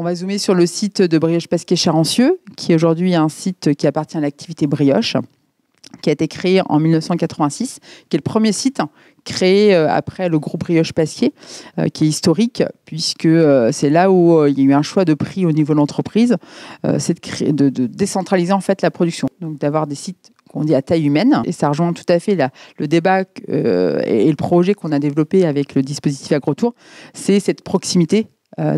On va zoomer sur le site de Brioche Pasquier Charancieux, qui est aujourd'hui un site qui appartient à l'activité brioche, qui a été créé en 1986, qui est le premier site créé après le groupe Brioche Pasquier, qui est historique, puisque c'est là où il y a eu un choix de prix au niveau de l'entreprise, c'est de décentraliser en fait la production, donc d'avoir des sites qu'on dit à taille humaine, et ça rejoint tout à fait le débat et le projet qu'on a développé avec le dispositif AgroTour, c'est cette proximité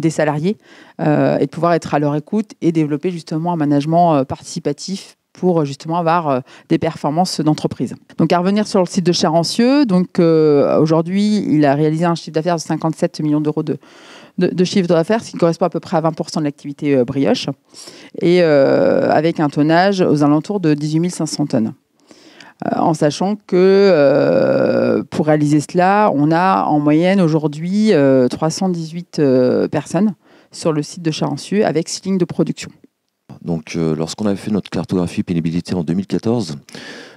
des salariés et de pouvoir être à leur écoute et développer justement un management participatif pour justement avoir des performances d'entreprise. Donc à revenir sur le site de Charancieux, donc aujourd'hui il a réalisé un chiffre d'affaires de 57 millions d'euros de chiffre d'affaires, ce qui correspond à peu près à 20% de l'activité brioche, et avec un tonnage aux alentours de 18 500 tonnes. En sachant que pour réaliser cela, on a en moyenne aujourd'hui 318 personnes sur le site de Charancieux avec 6 lignes de production. Donc, lorsqu'on avait fait notre cartographie pénibilité en 2014,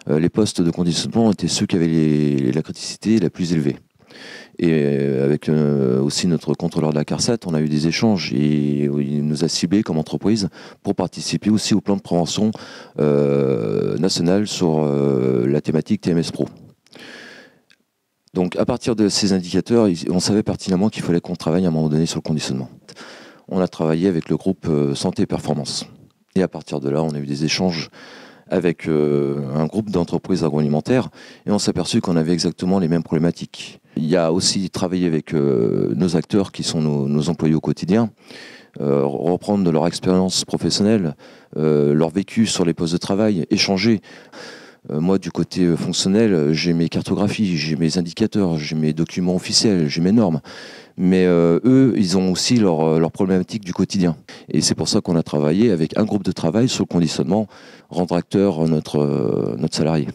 les postes de conditionnement étaient ceux qui avaient la criticité la plus élevée. Et avec aussi notre contrôleur de la CARSAT, on a eu des échanges et il nous a ciblés comme entreprise pour participer aussi au plan de prévention national sur la thématique TMS Pro. Donc, à partir de ces indicateurs, on savait pertinemment qu'il fallait qu'on travaille à un moment donné sur le conditionnement. On a travaillé avec le groupe Santé et Performance. Et à partir de là, on a eu des échanges avec un groupe d'entreprises agroalimentaires et on s'est aperçu qu'on avait exactement les mêmes problématiques. Il y a aussi travaillé avec nos acteurs qui sont nos employés au quotidien, reprendre de leur expérience professionnelle, leur vécu sur les postes de travail, échanger. Moi, du côté fonctionnel, j'ai mes cartographies, j'ai mes indicateurs, j'ai mes documents officiels, j'ai mes normes. Mais eux, ils ont aussi leurs problématiques du quotidien. Et c'est pour ça qu'on a travaillé avec un groupe de travail sur le conditionnement, rendre acteur notre salarié.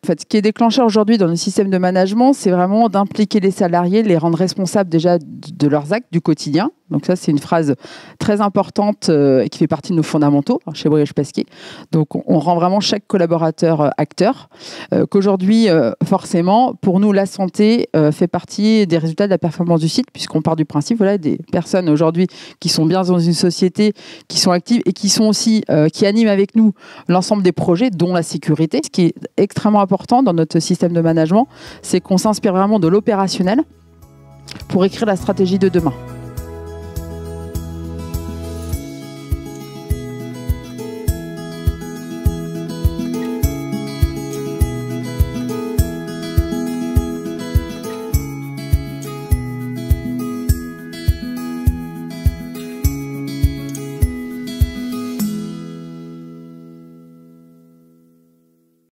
En fait, ce qui est déclencheur aujourd'hui dans le système de management, c'est vraiment d'impliquer les salariés, de les rendre responsables déjà de leurs actes du quotidien. Donc ça, c'est une phrase très importante et qui fait partie de nos fondamentaux chez Brioche Pasquier. Donc on rend vraiment chaque collaborateur acteur. Qu'aujourd'hui, forcément, pour nous, la santé fait partie des résultats de la performance du site, puisqu'on part du principe, voilà, des personnes aujourd'hui qui sont bien dans une société, qui sont actives et qui sont aussi, qui animent avec nous l'ensemble des projets, dont la sécurité. Ce qui est extrêmement important dans notre système de management, c'est qu'on s'inspire vraiment de l'opérationnel pour écrire la stratégie de demain.